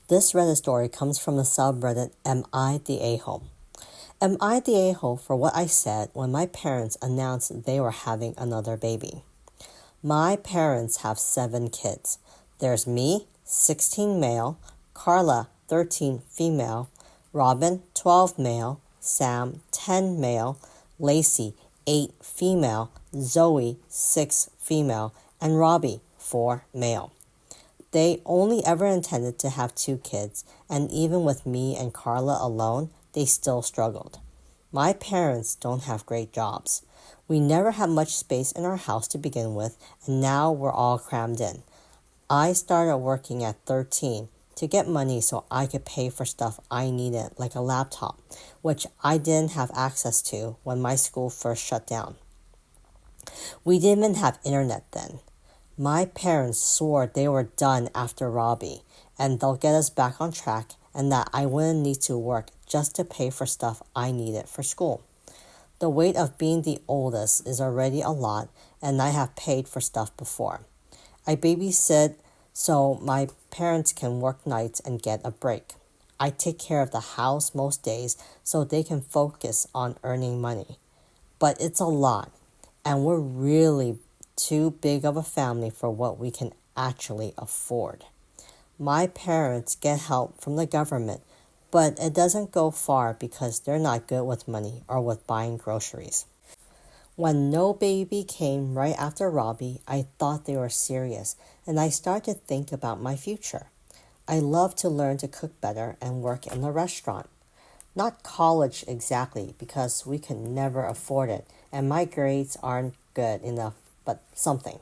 This Reddit story comes from the subreddit Am I the A-hole? Am I the a-hole for what I said when my parents announced they were having another baby? My parents have 7 kids. There's me, 16 male, Carla, 13 female, Robin, 12 male, Sam, 10 male, Lacey, 8 female, Zoe, 6 female, and Robbie, 4 male. They only ever intended to have 2 kids, and even with me and Carla alone, they still struggled. My parents don't have great jobs. We never had much space in our house to begin with, and now we're all crammed in. I started working at 13 to get money so I could pay for stuff I needed, like a laptop, which I didn't have access to when my school first shut down. We didn't even have internet then. My parents swore they were done after Robbie, and they'll get us back on track, and that I wouldn't need to work just to pay for stuff I needed for school. The weight of being the oldest is already a lot, and I have paid for stuff before. I babysit so my parents can work nights and get a break. I take care of the house most days so they can focus on earning money. But it's a lot, and we're really too big of a family for what we can actually afford. My parents get help from the government, but it doesn't go far because they're not good with money or with buying groceries. When no baby came right after Robbie, I thought they were serious, and I started to think about my future. I love to learn to cook better and work in a restaurant. Not college exactly, because we could never afford it, and my grades aren't good enough, but something.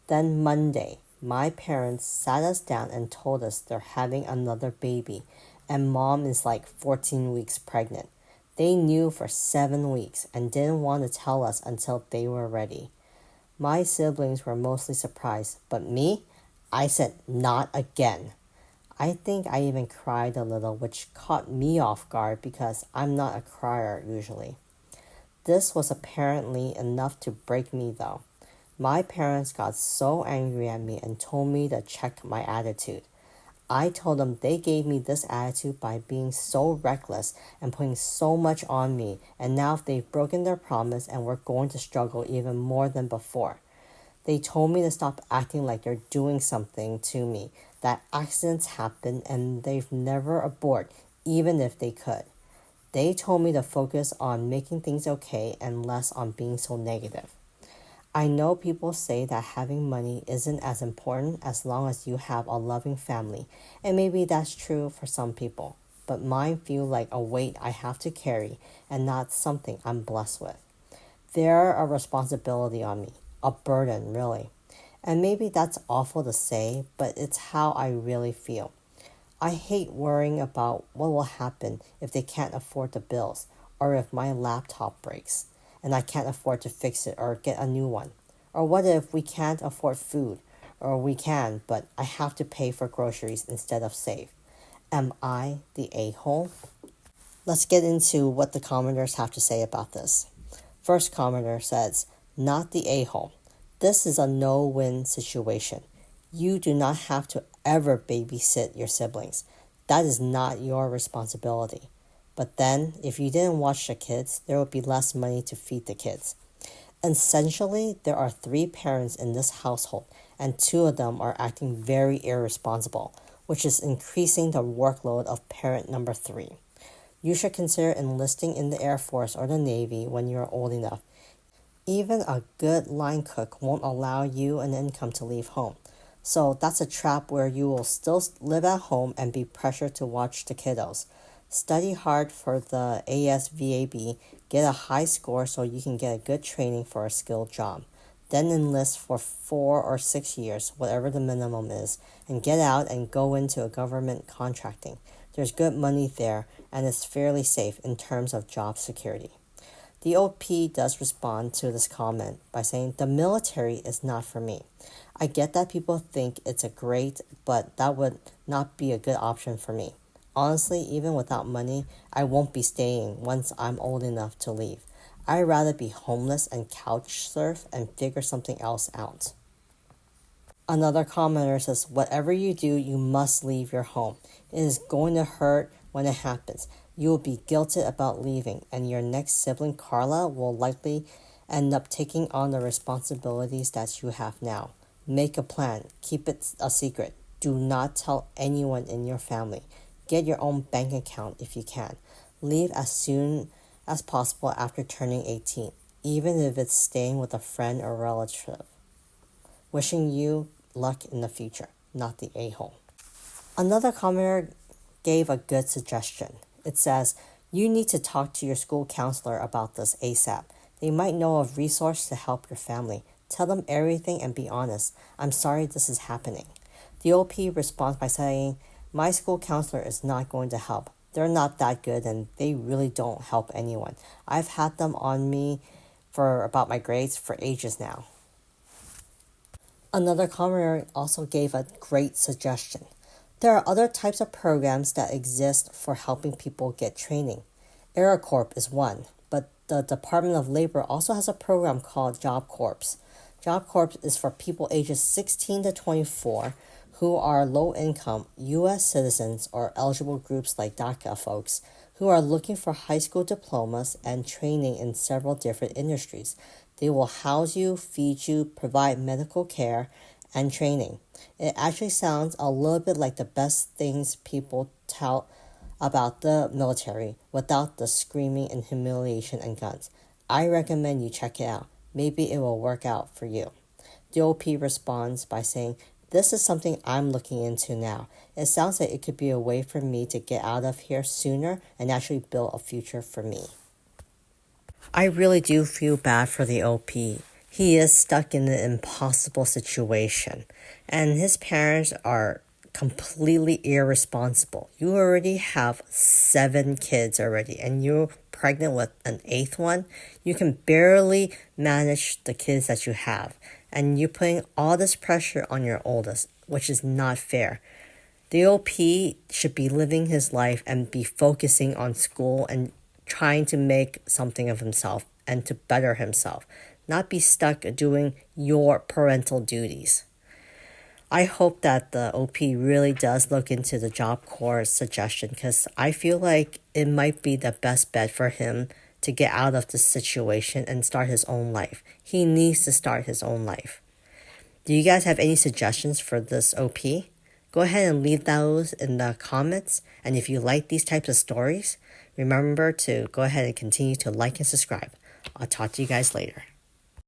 Then Monday, my parents sat us down and told us they're having another baby, and mom is like 14 weeks pregnant. They knew for 7 weeks and didn't want to tell us until they were ready. My siblings were mostly surprised, but me, I said, not again. I think I even cried a little, which caught me off guard because I'm not a crier usually. This was apparently enough to break me though. My parents got so angry at me and told me to check my attitude. I told them they gave me this attitude by being so reckless and putting so much on me, and now they've broken their promise and we're going to struggle even more than before. They told me to stop acting like they're doing something to me, that accidents happen and they've never abort, even if they could. They told me to focus on making things okay and less on being so negative. I know people say that having money isn't as important as long as you have a loving family, and maybe that's true for some people, but mine feel like a weight I have to carry and not something I'm blessed with. They're a responsibility on me, a burden really. And maybe that's awful to say, but it's how I really feel. I hate worrying about what will happen if they can't afford the bills, or if my laptop breaks and I can't afford to fix it or get a new one. Or what if we can't afford food, or we can, but I have to pay for groceries instead of save. Am I the a-hole? Let's get into what the commenters have to say about this. First commenter says, not the a-hole. This is a no-win situation. You do not have to ever babysit your siblings. That is not your responsibility. But then, if you didn't watch the kids, there would be less money to feed the kids. Essentially, there are 3 parents in this household, and 2 of them are acting very irresponsible, which is increasing the workload of parent number 3. You should consider enlisting in the Air Force or the Navy when you are old enough. Even a good line cook won't allow you an income to leave home. So that's a trap where you will still live at home and be pressured to watch the kiddos. Study hard for the ASVAB, get a high score so you can get a good training for a skilled job. Then enlist for 4 or 6 years, whatever the minimum is, and get out and go into a government contracting. There's good money there, and it's fairly safe in terms of job security. The OP does respond to this comment by saying, the military is not for me. I get that people think it's a great, but that would not be a good option for me. Honestly, even without money, I won't be staying once I'm old enough to leave. I'd rather be homeless and couch surf and figure something else out. Another commenter says, whatever you do, you must leave your home. It is going to hurt when it happens. You will be guilted about leaving, and your next sibling, Carla, will likely end up taking on the responsibilities that you have now. Make a plan. Keep it a secret. Do not tell anyone in your family. Get your own bank account if you can. Leave as soon as possible after turning 18, even if it's staying with a friend or relative. Wishing you luck in the future, not the a-hole. Another commenter gave a good suggestion. It says, you need to talk to your school counselor about this ASAP. They might know of resources to help your family. Tell them everything and be honest. I'm sorry this is happening. The OP responds by saying, my school counselor is not going to help. They're not that good and they really don't help anyone. I've had them on me about my grades for ages now. Another commenter also gave a great suggestion. There are other types of programs that exist for helping people get training. AmeriCorps is one, but the Department of Labor also has a program called Job Corps. Job Corps is for people ages 16 to 24 who are low-income U.S. citizens or eligible groups like DACA folks who are looking for high school diplomas and training in several different industries. They will house you, feed you, provide medical care, and training. It actually sounds a little bit like the best things people tell about the military without the screaming and humiliation and guns. I recommend you check it out. Maybe it will work out for you. The OP responds by saying, this is something I'm looking into now. It sounds like it could be a way for me to get out of here sooner and actually build a future for me. I really do feel bad for the OP. He is stuck in an impossible situation, and his parents are completely irresponsible. You already have 7 kids already, and you're pregnant with an 8th one. You can barely manage the kids that you have, and you're putting all this pressure on your oldest, which is not fair. The OP should be living his life and be focusing on school and trying to make something of himself and to better himself, not be stuck doing your parental duties. I hope that the OP really does look into the Job Corps suggestion because I feel like it might be the best bet for him to get out of this situation and start his own life. He needs to start his own life. Do you guys have any suggestions for this OP? Go ahead and leave those in the comments. And if you like these types of stories, remember to go ahead and continue to like and subscribe. I'll talk to you guys later.